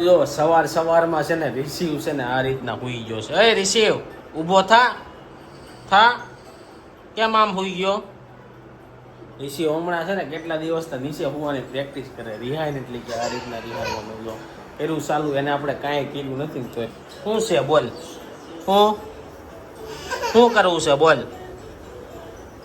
જો સવારમાં છે ને રિસીવ છે ને આ રીતના હુઈ ગયો છે. એ રિસીવ ઊભો થા કેમ આમ હુઈ ગયો? રિસીવ હમણાં છે ને કેટલા દિવસથી નીચે હોવાની પ્રેક્ટિસ કરે. રિહાય ને એટલે કે આ રીતના રિહાવાનું જો એનું ચાલુ. એને આપણે કાંઈ કીધું નથી ને તો શું છે બોલ, શું કરવું છે બોલ?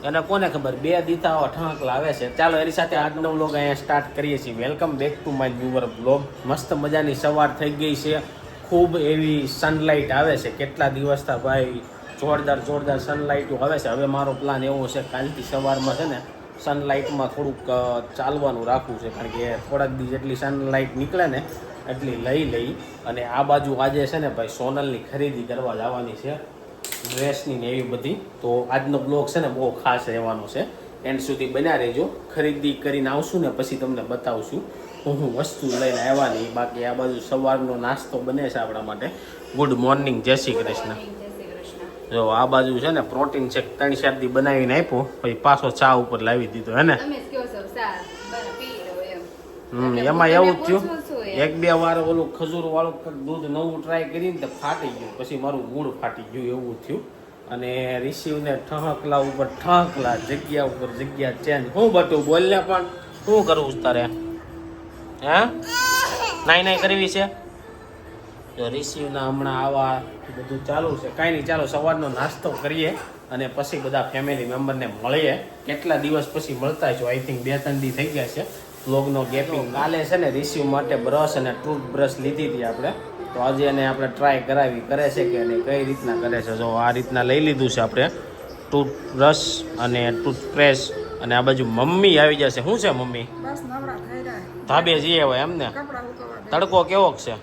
એને કોને ખબર, 2 દીતા ઠાંકલા આવે છે. ચાલો એની સાથે આજનો વ્લોગ અહીંયા સ્ટાર્ટ કરીએ છીએ. Welcome back to my newer vlog. મસ્ત મજાની સવાર થઈ ગઈ છે. ખૂબ એવી સનલાઇટ આવે છે. કેટલા દિવસથી ભાઈ જોરદાર સનલાઇટો આવે છે. હવે મારો પ્લાન એવો છે કાલથી સવારમાં છે ને સનલાઇટમાં થોડુંક ચાલવાનું રાખવું છે. કારણ કે થોડાક દી જેટલી સનલાઇટ નીકળે ને એટલી લઈ અને આ બાજુ આજે છે ને ભાઈ સોનલની ખરીદી કરવા જવાની છે, ડ્રેસની ને એવી બધી. તો આજનો બ્લોગ છે ને બહુ ખાસ રહેવાનો છે. એન્ડ સુધી બન્યા રહેજો. ખરીદી કરીને આવશું ને પછી તમને બતાવશું હું વસ્તુ લઈને આવવાની. બાકી આ બાજુ સવારનો નાસ્તો બને છે આપણા માટે. ગુડ મોર્નિંગ, જય શ્રી કૃષ્ણ. જો આ બાજુ છે ને પ્રોટીન શેક 3-4 દી બનાવીને આપ્યો, પછી પાછો ચા ઉપર લાવી દીધો હે ને. એમાં એવું જ થયું, 1-2 વાર ઓલું ખજૂર વાળું દૂધ નવું ટ્રાય કરીને તો ફાટી ગયું. પછી મારું મૂળ ફાટી ગયું એવું થયું. અને રિસીવને ઠહકલા ઉપર ઠહકલા, જગ્યા ઉપર જગ્યા ચેન્જ. હું બટું બોલને પણ શું કરવું તારે? હે નાઈ કરવી છે? જો રિસીવના હમણાં આવા બધું ચાલુ છે. કાંઈ નહીં, ચાલો સવારનો નાસ્તો કરીએ અને પછી બધા ફેમિલી મેમ્બરને મળીએ. કેટલા દિવસ પછી મળતા છો, આઈ થિંક 2-3 દી થઈ ગયા છે વ્લોગનો ગેપિંગ. કાલે છે ને રિસીવ માટે બ્રશ અને ટૂથબ્રશ લીધી હતી આપણે. તો આજે એને આપણે ટ્રાય કરાવી, કરે છે કે નહીં, કઈ રીતના કરે છે. જો આ રીતના લઈ લીધું છે આપણે ટૂથબ્રશ અને ટૂથપેસ્ટ. અને આ બાજુ મમ્મી આવી જશે. શું છે મમ્મી? ધાબે જઈએ હોય એમને. તડકો કેવો છે?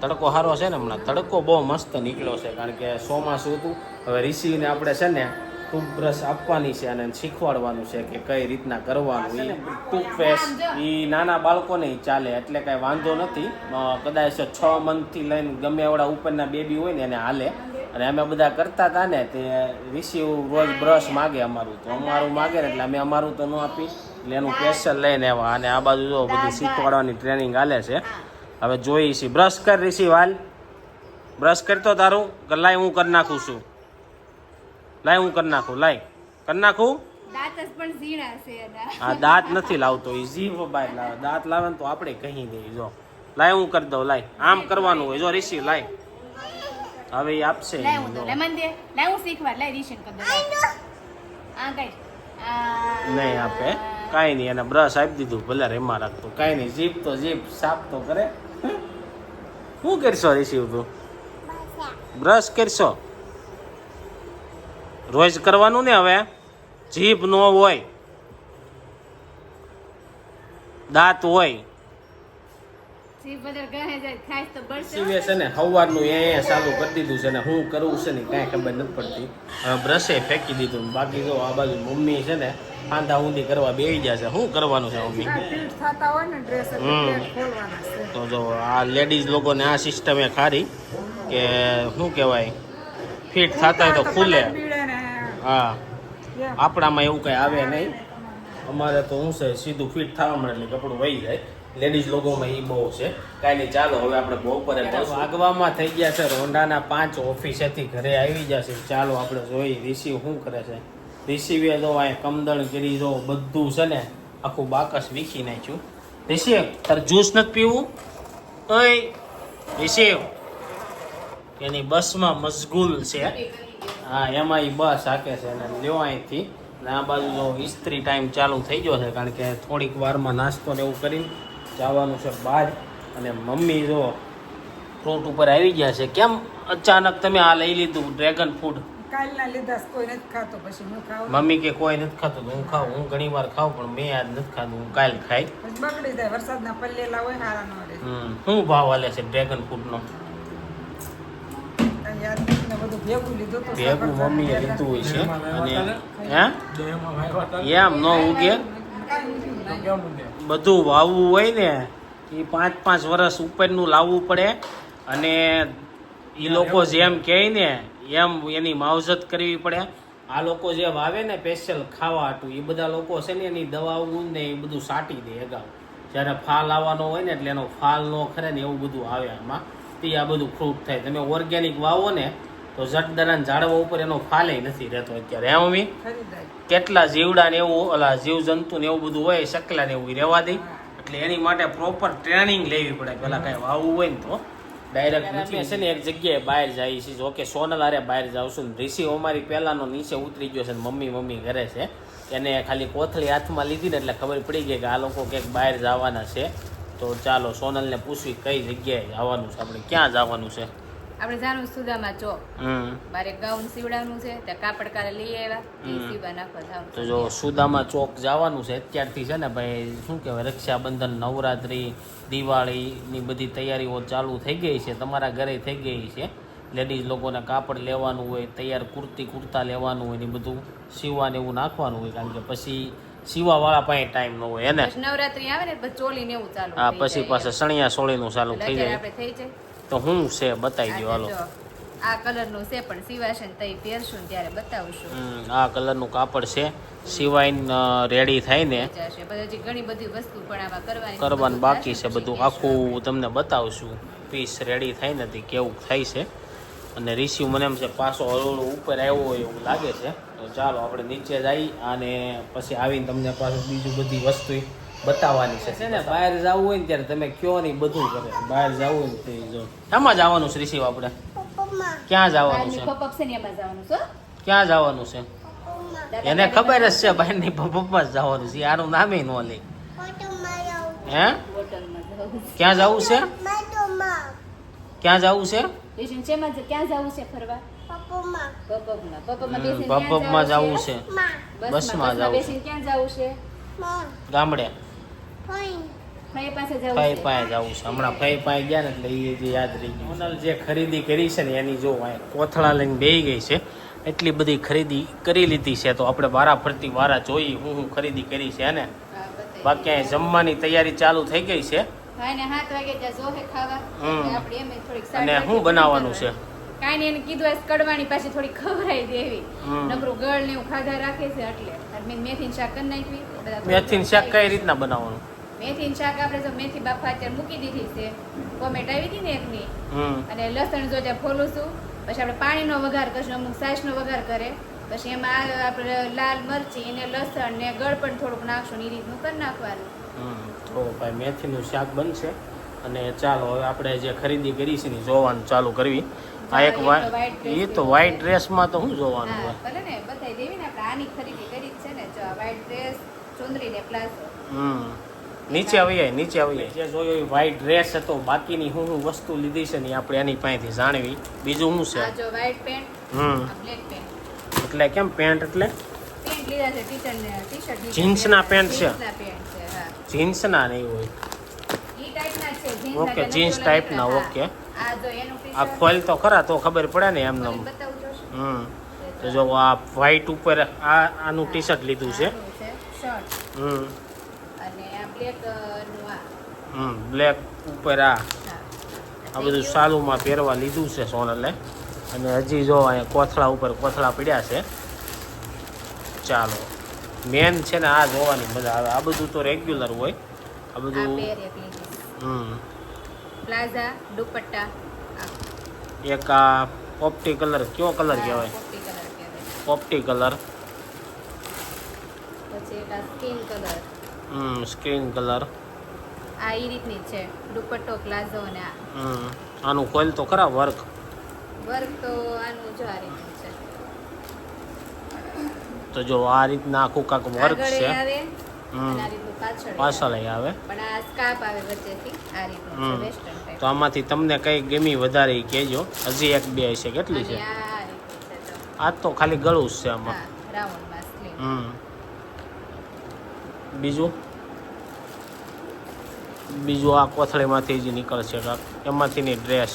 તડકો સારો છે ને હમણાં. તડકો બહુ મસ્ત નીકળ્યો છે કારણ કે ચોમાસું હતું. હવે રિસીવને આપણે છે ને ટૂથબ્રશ આપવાની છે અને શીખવાડવાનું છે કે કઈ રીતના કરવાનું. એ ટૂથપેસ્ટ એ નાના બાળકોને ચાલે એટલે કાંઈ વાંધો નથી. કદાચ 6 મંથથી લઈને ગમે એવડા ઉપરના બેબી હોય ને એને હાલે. અને અમે બધા કરતા હતા ને તે રિસીવ રોજ બ્રશ માગે અમારું, તો અમારું માગે ને એટલે અમે અમારું તો ન આપી એટલે એનું સ્પેશિયલ લઈને આવ્યા. અને આ બાજુ જો બધું શીખવાડવાની ટ્રેનિંગ હાલે છે. હવે જોઈએ છીએ. બ્રશ કર રિસીવ, હાલ બ્રશ કરતો તારું. લાય હું કરી નાખું છું. લાય હું કરી નાખું. લાય કરી નાખું. હા દાંત નથી લાવતો એ, જીભ બહાર લાવે. દાંત લાવે ને તો આપણે કહી દઈએ. જો લાય હું કરી દઉં. લાય આમ કરવાનું હોય. જો રિસીવ લાય. હવે એ આપશે નહીં આપે. કાંઈ નહીં, એને બ્રશ આપી દીધું, ભલે રેમાં રાખતું. કાંઈ નહીં, જીભ તો જીભ સાફ તો કરે. શું કરશો રિસીવ? તું બ્રશ કરશો રોજ કરવાનું ને. હવે જીભ ન હોય, દાંત હોય. છે ને સવારનું એ ચાલુ કરી દીધું છે ને શું કરવું છે ને કાંઈ ખબર નથી પડતી. હવે બ્રશે ફેંકી દીધું. બાકી જો આ બાજુ મમ્મી છે ને ફાંદા ઊંધી કરવા બેસી જશે. શું કરવાનું છે મમ્મી? તો જો આ લેડીઝ લોકોને આ સિસ્ટમ એ ખારી કે શું કહેવાય, ફિટ થતા હોય તો ખુલે. હા આપણામાં એવું કંઈ આવે નહીં. અમારે તો શું છે સીધું ફિટ થવા મળે એટલે કપડું વહી જાય. લેડીઝ લોકોમાં એ બહુ છે. કાંઈ નહીં, ચાલો હવે આપણે બપોરે વાગવામાં થઈ ગયા છે. રોંડાના 5 ઓફિસેથી ઘરે આવી જશે. ચાલો આપણે જોઈએ રિસીવ શું કરે છે. રિસીવે જો અહીંયા કમદણ કરી જો બધું છે ને આખું બાકસ વીખી નાખ્યું. રિસીવ તારે જ્યુસ નથી પીવું? ઓય રિસીવ એની બસમાં મશગુલ છે. હા એમાં એ બસ હાકે છે ને લ્યો અહીંથી. ને આ બાજુ જો ઇસ્ત્રી ટાઈમ ચાલુ થઈ ગયો છે કારણ કે થોડીક વારમાં નાસ્તો ને એવું કરીને જવાનું છે બહાર. અને મમ્મી જો ફ્રૂટ ઉપર આવી ગયા છે. કેમ અચાનક તમે આ લઈ લીધું ડ્રેગન ફ્રૂટ? કાલના લીધા, કોઈ નથી ખાતો પછી હું ખાઉં. મમ્મી કે કોઈ નથી ખાતું તો હું ખાઉં. હું ઘણી વાર ખાઉં પણ મેં આજ નથી ખાધું. હું કાલ ખાઈ. બગડી જાય, વરસાદના પલ્લેલા હોય હારા ન રહે. શું ભાવ આલે છે ડ્રેગન ફ્રૂટનો? ભેગું મમ્મીએ લીધું હોય છે. અને હે એમ ન ઉગે. બધું વાવવું હોય ને એ 5-5 વર્ષ ઉપરનું લાવવું પડે. અને એ લોકો જેમ કહે ને એમ એની માવજત કરવી પડે. આ લોકો જે વાવે ને સ્પેશિયલ ખાવા હાટું, એ બધા લોકો છે ને એની દવાઓ ને એ બધું સાટી દે અગાઉ. જ્યારે ફાલ આવવાનો હોય ને એટલે એનો ફાલ નો ખરે ને એવું બધું આવે આમાં તે આ બધું ફ્રૂટ થાય. તમે ઓર્ગેનિક વાવો ને તો જટદરાના ઝાડવા ઉપર એનો ફાલે નથી રહેતો અત્યારે. હે મમ્મી? ખરીદાય. કેટલા જીવડા ને એવું ઓલા જીવજંતુ ને એવું બધું હોય શકલા ને એવું રહેવા દે. એટલે એની માટે પ્રોપર ટ્રેનિંગ લેવી પડે. પેલા કઈ વાવવું હોય ને તો ડાયરેક્ટ નથી. છે ને એક જગ્યાએ બહાર જાય છે. જોકે સોનલ હારે બહાર જાવશું ને ઋષિ અમારી પહેલાનો નીચે ઉતરી ગયો છે ને મમ્મી ઘરે છે. એને ખાલી કોથળી હાથમાં લીધી ને એટલે ખબર પડી ગઈ કે આ લોકો ક્યાંક બહાર જવાના છે. તો ચાલો સોનલને પૂછવી કઈ જગ્યાએ જવાનું છે, આપણે ક્યાં જવાનું છે. આપણે જાનું સુદામા ચોક. બારે ગાઉન સીવડાવવાનું છે, ત્યાં કાપડ કાલે લઈ આવ્યા એ સીવા નાખવા જવાનું. તો જો સુદામા ચોક જવાનું છે અત્યારથી. છે ને ભાઈ શું કહેવાય, રક્ષાબંધન, નવરાત્રી, દિવાળીની બધી તૈયારીઓ ચાલુ થઈ ગઈ છે. તમારા ઘરે થઈ ગઈ છે. લેડીઝ લોકોને કાપડ લેવાનું હોય, તૈયાર કુર્તા લેવાનું હોય ને બધું સીવવાને એવું નાખવાનું હોય. કારણ કે પછી સીવાવાળા પાસે ટાઈમ ન હોય એને. નવરાત્રી આવે ને પછી ચોલી ને એવું ચાલુ. હા, પછી પાછા સણિયા સોળીનું ચાલુ થઈ જાય. આપણે થઈ જાય તો હું છે બતાવી દો હાલો. આ કલરનું છે પણ સિવાશે ને તઈ પહેરશું ને ત્યારે બતાવશું. આ કલરનું કાપડ છે, સિવાય રેડી થાય ને હજી ઘણી બધી વસ્તુ પણ આમાં કરવાનું બાકી છે. બધું આખું તમને બતાવશું. પીસ રેડી થાય ને તે કેવું થાય છે. અને રિસીવ મને એમ છે પાછો હળવળો ઉપર આવ્યો હોય એવું લાગે છે. તો ચાલો આપણે નીચે જઈ અને પછી આવીને તમને પાછું બીજું બધી વસ્તુ બતાવવાની છે. ને બહાર જવું હોય ને ત્યારે તમે કયો નહીં બધું કરે. બહાર જવું હોય ને તે જો આમાં જવાનું છે રિસીવ આપણે. ક્યાં જવાનું છે? ક્યાં જવાનું છે? એને ખબર જ છે બહારની પપ્પા જ જવાનું છે. આનું નામે ન લે. હે ક્યાં જવું છે? ક્યાં જવું છે? પપમાં જવું છે. બસમાં જવું છે. ગામડે ફઈ પાસે જવું છે. હમણાં ફઈ પાસે ગયા ને એટલે એ જે યાદ રહી ગયું. સોનલ જે ખરીદી કરી છે ને એની જો કોથળા લઈને બેહી ગઈ છે. એટલી બધી ખરીદી કરી લીધી છે. તો આપણે વારા ફરતી વારા જોઈ હું ખરીદી કરી છે ને. બાકી અહીં જમવાની તૈયારી ચાલુ થઈ ગઈ છે. અને શું બનાવવાનું છે? કાંઈ નહીં, એને કીધું કડવાની પાછી થોડી ખવડાવી દેવી. નકરું ગળ ને એવું ખાધા રાખે છે એટલે મેં મેથીનું શાક કરી નાખવી. મેથીનું શાક કઈ રીતના બનાવવાનું? મેથીનું શાક આપણે જો મેથી બાફા અત્યારે મૂકી દીધી છે. કોમેટ આવી હતી ને એકની, અને લસણ જો ત્યાં ફોલું છું. પછી આપણે પાણીનો વઘાર કરશું. અમુક છાશનો વઘાર કરે. પછી એમાં આપણે લાલ મરચી અને લસણ ને ગળ પણ થોડુંક નાખશું. એ રીતનું કરી નાખવાનું. તો ભાઈ મેથીનું શાક બનશે. અને ચાલો હવે આપણે જે ખરીદી કરી છે ને જોવાનું ચાલુ કરવી. આ એક એ તો વ્હાઈટ ડ્રેસમાં તો શું જોવાનું હોય? ભલે ને બતાવી દેવી ને. આપણે આની ખરીદી કરી છે ને. જો વ્હાઈટ ડ્રેસ, ચુંદડી ને પ્લાઝો. નીચે આવી જાય, નીચે આવી જાય. જે જોયો એ વ્હાઈટ ડ્રેસ હતો. બાકીની હું વસ્તુ લીધી છે ને આપણે એની પાસેથી જાણવી. બીજું શું છે? જો વ્હાઈટ પેન્ટ, બ્લેક પેન્ટ. એટલે કેમ પેન્ટ? એટલે પેન્ટ લીધા છે ટી-શર્ટ. જીન્સના પેન્ટ છે. હા, જીન્સના નહીં હોય. ઈ ટાઈપના છે. જીન્સ ઓકે, જીન્સ ટાઈપના. ઓકે, આ જો એનું આ ટી-શર્ટ ખોલ તો ખરા તો ખબર પડે ને એમને. બતાવું જોશું. તો જો આ વ્હાઈટ ઉપર આનું ટી શર્ટ લીધું છે. શર્ટ અને આ બ્લેક નું આ બ્લેક ઉપર આ બધું સાલુમાં પહેરવા લીધું છે સોનલે. અને હજી જો અહીંયા કોથળા ઉપર કોથળા પડ્યા છે. ચાલો મેન છે ને આ જોવાની મજા આવે. આ બધું તો રેગ્યુલર હોય. આ બધું પ્લાઝા દુપટ્ટા. એક આ પોપટી કલર. કયો કલર કહેવાય? પોપટી કલર. પછી આ સ્કિન કલર. Skin colour. આ ઈ રીતની છે દુપટ્ટો, પ્લાઝો અને આ. આનું ખોલ તો ખરા. વર્ક તો આનું જો આ રીતનું છે. તો જો આ રીતના આખું કાંક વર્ક છે. આવે અને આ રીતનું પાછળ આવે. પણ આ સ્કાર્ફ આવે વચ્ચેથી. આ રીતનું છે વેસ્ટર્ન ટાઈપ. તો આમાંથી તમને કઈ ગમી વધારે ઈ કહેજો. હજી એક બે છે. કેટલી છે? આ રીતનું છે જો. આ તો ખાલી ગળું જ છે આમાં. હા, રાઉન્ડમાં સ્લીવ. બીજું આ કોથળીમાંથી જ નીકળશે કાંક. એમાંથીની ડ્રેસ.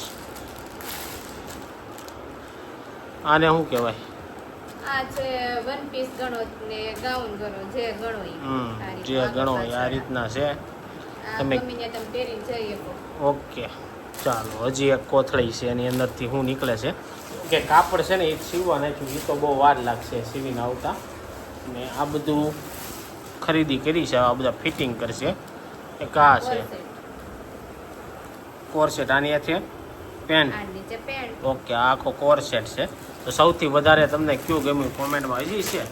આને શું કહેવાય? આ છે વન પીસ ગણો ને ગાઉન ગણો, જે ગણો ઈ. જે ગણો આ રીતના છે. તમે પહેરીને જઈ શકો. ઓકે, ચાલો હજી એક કોથળી છે. એની અંદરથી શું નીકળે છે કે કાપડ છે ને એ સીવવા નાખ્યું. એ તો બહુ વાર લાગશે સીવીને આવતા. ને આ બધું ખરીદી કરી છે. આ બધા ફિટિંગ કરશે. એક આ છે કોરસેટ આની છે પેન્ટ. આ નીચે પેન્ટ. ઓકે આ આખો કોરસેટ છે. તો સૌથી વધારે તમને કયું ગમ્યું કોમેન્ટમાં હજી છે.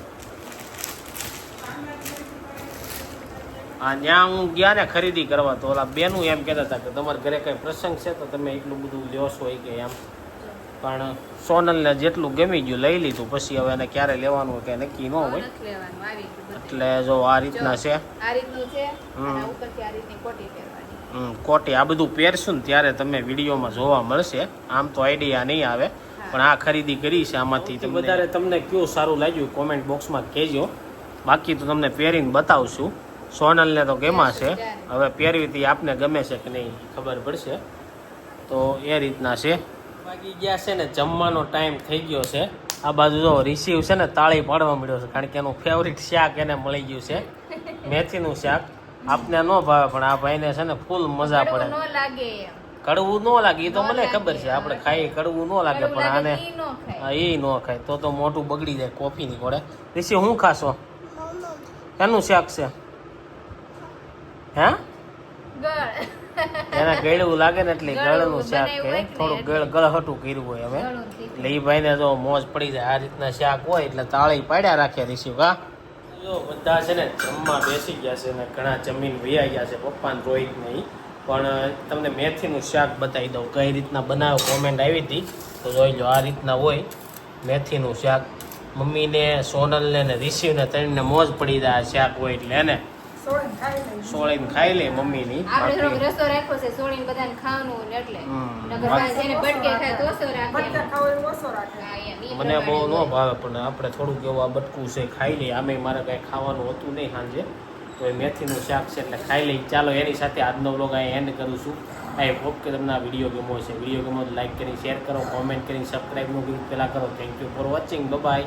હા ત્યાં હું ગયા ને ખરીદી કરવા તો ઓલા બેનું એમ કહેતા હતા કે તમારા ઘરે કંઈ પ્રસંગ છે તો તમે એટલું બધું લ્યો છો કે એમ. પણ સોનલને જેટલું ગમી ગયું લઈ લીધું. પછી હવે એને ક્યારે લેવાનું હોય કે નક્કી ન હોય. નથી લેવાનું, આવી ગયું બધું. એટલે જો આ રીતના છે. આ રીતનું છે અને આ ઉપરથી આ રીતની કોટી પહેરવાની. કોટી આ બધું પહેરશું ને ત્યારે તમને વિડીયોમાં જોવા મળશે. આમ તો આઈડિયા નહીં આવે પણ આ ખરીદી કરી છે આમાંથી વધારે તમને કયું સારું લાગ્યું કોમેન્ટ બોક્સમાં કહેજો. બાકી તો તમને પહેરીને બતાવશું. સોનલને તો ગમ્યા છે, હવે પહેરવીથી આપને ગમે છે કે નહીં ખબર પડશે. તો એ રીતના છે. વાગી ગયા છે ને જમવાનો ટાઈમ થઈ ગયો છે. આ બાજુ જો રિસીવ છે ને તાળી પાડવા મળ્યો છે કારણ કે એનું ફેવરિટ શાક એને મળી ગયું છે મેથીનું શાક. આપને ન ભાવે પણ આ ભાઈને છે ને ફૂલ મજા પડે. કડવું ન લાગે એમ. કડવું ન લાગે એ તો મને ખબર છે, આપણે ખાઈ કડવું ન લાગે પણ આને ઈ ન ખાય. હા એ ન ખાય તો મોઢું બગડી જાય કોફીની ઘોડે. રિસીવ હું ખાશો? એનું શાક છે હે? ગળ. એને ગળવું લાગે ને એટલે ગળનું શાક કે બનાવ્યું હોય થોડુંક ને ગળહટું કર્યું હોય હવે. ગળું તીખું. એટલે એ ભાઈને જો મોજ પડી જાય. આ રીતના શાક હોય એટલે તાળી પાડ્યા રાખે રિસીવ. હા જો બધા છે ને જમવા બેસી ગયા છે ને ઘણા જમીન વૈયા ગયા છે પપ્પા ને રોહિત નહીં. પણ તમને મેથીનું શાક બતાવી દઉં કઈ રીતના બનાવો. કોમેન્ટ આવી હતી તો જોઈ લો. આ રીતના હોય મેથીનું શાક. મમ્મીને સોનલને ને રિસીવને ત્રણને મોજ પડી જાય આ શાક હોય એટલે એને સોળીને ખાઈ લઈ. સોળીને ખાઈ લે મમ્મીની. આપણે થોડોક રસો રાખ્યો છે સોળીને બધાને ખાવાનું હોય ને એટલે નકર પાસે જેને બટકે ખાય તો ઓછો રાખે. બટકા ખાવ એવું ઓછો રાખે. હા, એમ. ઈ મને બહુ ન પ્રમાણે ભાવે પણ આપણે થોડુંક એવું આ બટકું છે ખાઈ લઈએ. આમે મારે કાંઈ ખાવાનું હતું નહીં સાંજે તો એ મેથીનું શાક છે એટલે ખાઈ લઈ. ચાલો એની સાથે આજનો વ્લોગ અહીં એન્ડ કરું છું. આઈ હોપ કે તમને આ વિડીયો ગમો છે. વિડીયો ગમો તો લાઈક કરી શેર કરો, કોમેન્ટ કરીને સબસ્ક્રાઈબ નું ક્લિક પહેલાં કરો. Thank you for watching. By.